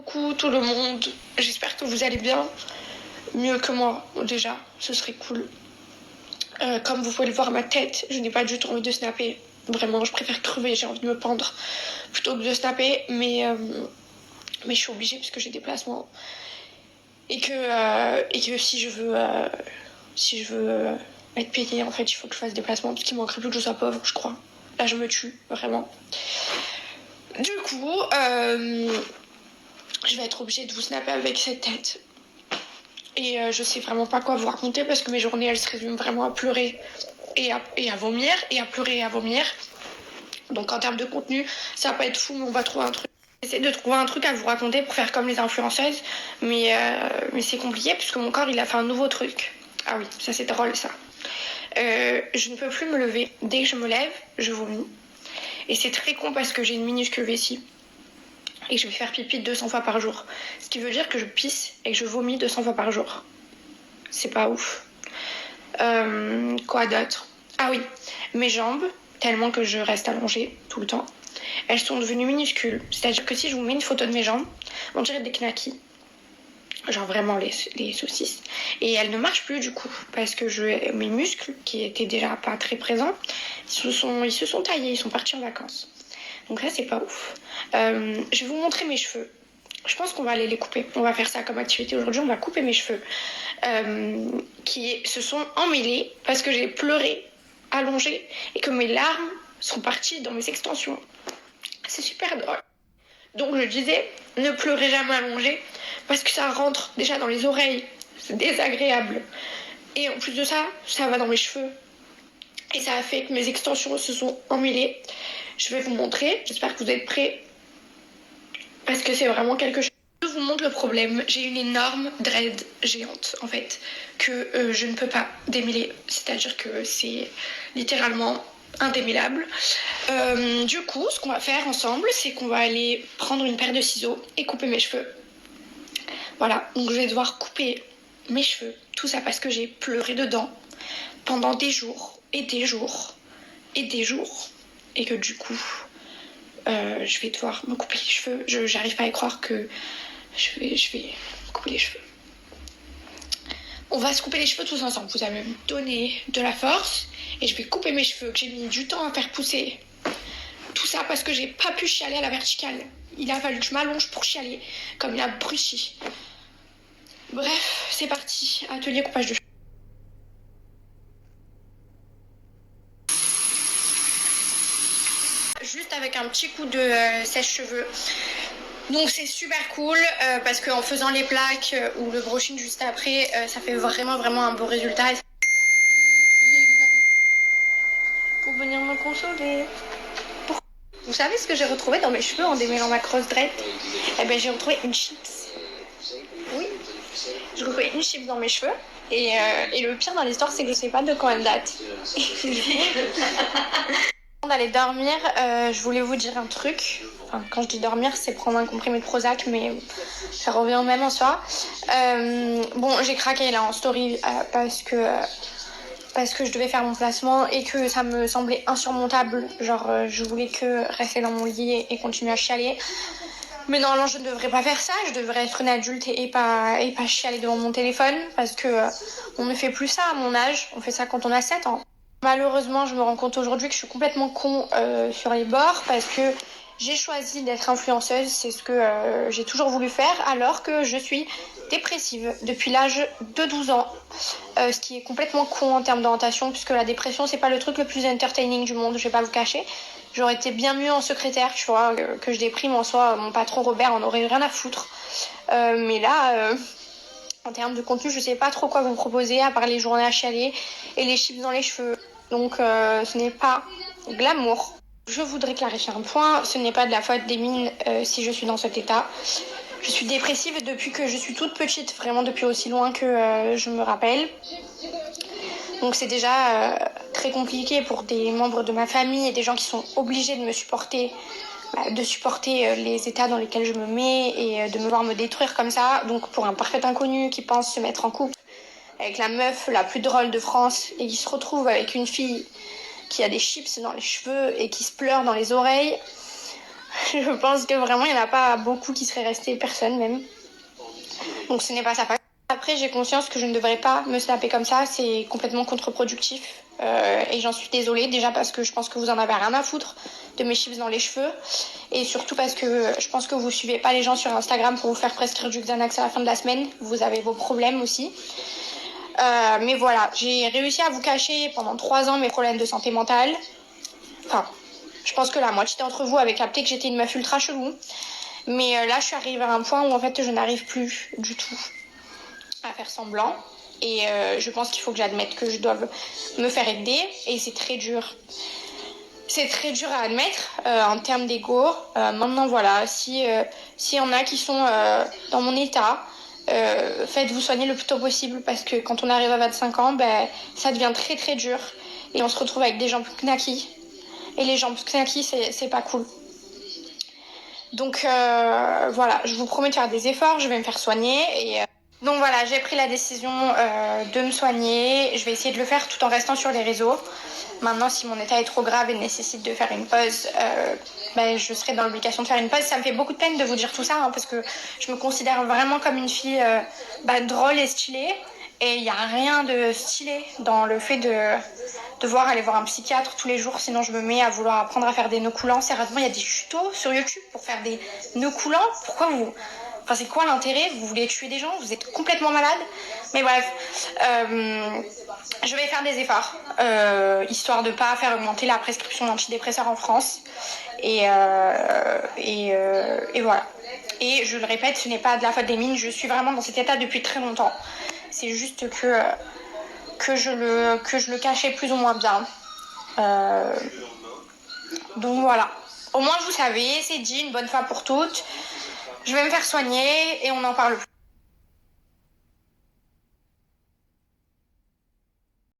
Coucou tout le monde, j'espère que vous allez bien, mieux que moi déjà, ce serait cool. Comme vous pouvez le voir, ma tête, je n'ai pas du tout envie de snapper. Vraiment, je préfère crever, j'ai envie de me pendre plutôt que de snapper, mais je suis obligée parce que j'ai des placements. Et que si je veux être payée, en fait, il faut que je fasse des placements parce qu'il manquerait plus que je sois pauvre, je crois. Là, je me tue, vraiment. Du coup, je vais être obligée de vous snapper avec cette tête. Et je sais vraiment pas quoi vous raconter parce que mes journées, elles se résument vraiment à pleurer et à vomir, et à pleurer et à vomir. Donc en termes de contenu, ça va pas être fou, mais on va trouver un truc. J'essaie de trouver un truc à vous raconter pour faire comme les influenceuses, mais c'est compliqué puisque mon corps, il a fait un nouveau truc. Ah oui, ça c'est drôle ça. Je ne peux plus me lever. Dès que je me lève, je vomis. Et c'est très con parce que j'ai une minuscule vessie. Et je vais faire pipi 200 fois par jour. Ce qui veut dire que je pisse et que je vomis 200 fois par jour. C'est pas ouf. Quoi d'autre? Ah oui, mes jambes, tellement que je reste allongée tout le temps, elles sont devenues minuscules. C'est-à-dire que si je vous mets une photo de mes jambes, on dirait des knackis. Genre vraiment les saucisses. Et elles ne marchent plus du coup. Parce que mes muscles, qui étaient déjà pas très présents, ils se sont taillés, ils sont partis en vacances. Donc là, c'est pas ouf. Je vais vous montrer mes cheveux. Je pense qu'on va aller les couper. On va faire ça comme activité aujourd'hui. On va couper mes cheveux qui se sont emmêlés parce que j'ai pleuré allongée et que mes larmes sont parties dans mes extensions. C'est super drôle. Donc je disais, ne pleurez jamais allongée parce que ça rentre déjà dans les oreilles. C'est désagréable. Et en plus de ça, ça va dans mes cheveux. Et ça a fait que mes extensions se sont emmêlées. Je vais vous montrer. J'espère que vous êtes prêts. Parce que c'est vraiment quelque chose. Je vous montre le problème. J'ai une énorme dread géante, en fait, que je ne peux pas démêler. C'est-à-dire que c'est littéralement indémêlable. Du coup, ce qu'on va faire ensemble, c'est qu'on va aller prendre une paire de ciseaux et couper mes cheveux. Voilà, donc je vais devoir couper mes cheveux. Tout ça parce que j'ai pleuré dedans pendant des jours et des jours et des jours. Et que du coup, je vais devoir me couper les cheveux. J'arrive pas à y croire que je vais couper les cheveux. On va se couper les cheveux tous ensemble. Vous allez me donner de la force et je vais couper mes cheveux que j'ai mis du temps à faire pousser. Tout ça parce que j'ai pas pu chialer à la verticale. Il a fallu que je m'allonge pour chialer comme une abrutie. Bref, c'est parti. Atelier coupage de cheveux. Juste avec un petit coup de sèche-cheveux. Donc c'est super cool parce qu'en faisant les plaques ou le brushing juste après, ça fait vraiment un beau résultat. Pour venir me consoler. Vous savez ce que j'ai retrouvé dans mes cheveux en démêlant ma crosse dread? Eh ben j'ai retrouvé une chips. Oui, j'ai retrouvé une chips dans mes cheveux. Et le pire dans l'histoire, c'est que je sais pas de quand elle date. Avant d'aller dormir, je voulais vous dire un truc. Enfin, quand je dis dormir, c'est prendre un comprimé de Prozac, mais ça revient au même en soi. Bon, j'ai craqué là en story parce que je devais faire mon placement et que ça me semblait insurmontable. Genre, je voulais que rester dans mon lit et continuer à chialer. Mais normalement, je ne devrais pas faire ça. Je devrais être une adulte et pas chialer devant mon téléphone parce que on ne fait plus ça à mon âge. On fait ça quand on a 7 ans. Malheureusement, je me rends compte aujourd'hui que je suis complètement con sur les bords parce que j'ai choisi d'être influenceuse. C'est ce que j'ai toujours voulu faire alors que je suis dépressive depuis l'âge de 12 ans. Ce qui est complètement con en termes d'orientation puisque la dépression, c'est pas le truc le plus entertaining du monde, je vais pas vous cacher. J'aurais été bien mieux en secrétaire, tu vois, que je déprime en soi. Mon patron Robert en aurait rien à foutre. Mais là... En termes de contenu, je sais pas trop quoi vous proposer à part les journées à chialer et les chips dans les cheveux. Donc ce n'est pas glamour. Je voudrais clarifier un point, ce n'est pas de la faute des mines si je suis dans cet état. Je suis dépressive depuis que je suis toute petite, vraiment depuis aussi loin que je me rappelle. Donc c'est déjà très compliqué pour des membres de ma famille et des gens qui sont obligés de me supporter, de supporter les états dans lesquels je me mets et de me voir me détruire comme ça. Donc pour un parfait inconnu qui pense se mettre en couple avec la meuf la plus drôle de France et qui se retrouve avec une fille qui a des chips dans les cheveux et qui se pleure dans les oreilles, Je pense que vraiment, il n'y en a pas beaucoup qui seraient restés, personne même. Donc ce n'est pas sa faute. Après, j'ai conscience que je ne devrais pas me snapper comme ça, c'est complètement contre-productif. Et j'en suis désolée, déjà parce que je pense que vous en avez rien à foutre de mes chips dans les cheveux. Et surtout parce que je pense que vous suivez pas les gens sur Instagram pour vous faire prescrire du Xanax à la fin de la semaine. Vous avez vos problèmes aussi. Mais voilà, j'ai réussi à vous cacher pendant 3 ans mes problèmes de santé mentale. Enfin, je pense que la moitié d'entre vous avaient capté que j'étais une meuf ultra chelou. Mais là, je suis arrivée à un point où en fait, je n'arrive plus du tout à faire semblant. Et je pense qu'il faut que j'admette que je dois me faire aider. Et c'est très dur. C'est très dur à admettre en termes d'ego. Maintenant, voilà, si y en a qui sont dans mon état, faites-vous soigner le plus tôt possible parce que quand on arrive à 25 ans, ben, ça devient très très dur. Et on se retrouve avec des gens plus knackis. Et les gens plus knackis, c'est pas cool. Donc voilà, je vous promets de faire des efforts, je vais me faire soigner. Donc voilà, j'ai pris la décision de me soigner. Je vais essayer de le faire tout en restant sur les réseaux. Maintenant, si mon état est trop grave et nécessite de faire une pause, ben, je serai dans l'obligation de faire une pause. Ça me fait beaucoup de peine de vous dire tout ça, hein, parce que je me considère vraiment comme une fille drôle et stylée. Et il n'y a rien de stylé dans le fait de devoir aller voir un psychiatre tous les jours, sinon je me mets à vouloir apprendre à faire des nœuds coulants. Sérieusement, il y a des tutos sur YouTube pour faire des nœuds coulants. Pourquoi vous... Enfin, c'est quoi l'intérêt? Vous voulez tuer des gens? Vous êtes complètement malade? Mais bref, je vais faire des efforts, histoire de ne pas faire augmenter la prescription d'antidépresseurs en France. Et voilà. Et je le répète, ce n'est pas de la faute des mines, je suis vraiment dans cet état depuis très longtemps. C'est juste que je le cachais plus ou moins bien. Donc voilà. Au moins vous savez, c'est dit une bonne fois pour toutes. Je vais me faire soigner et on n'en parle plus.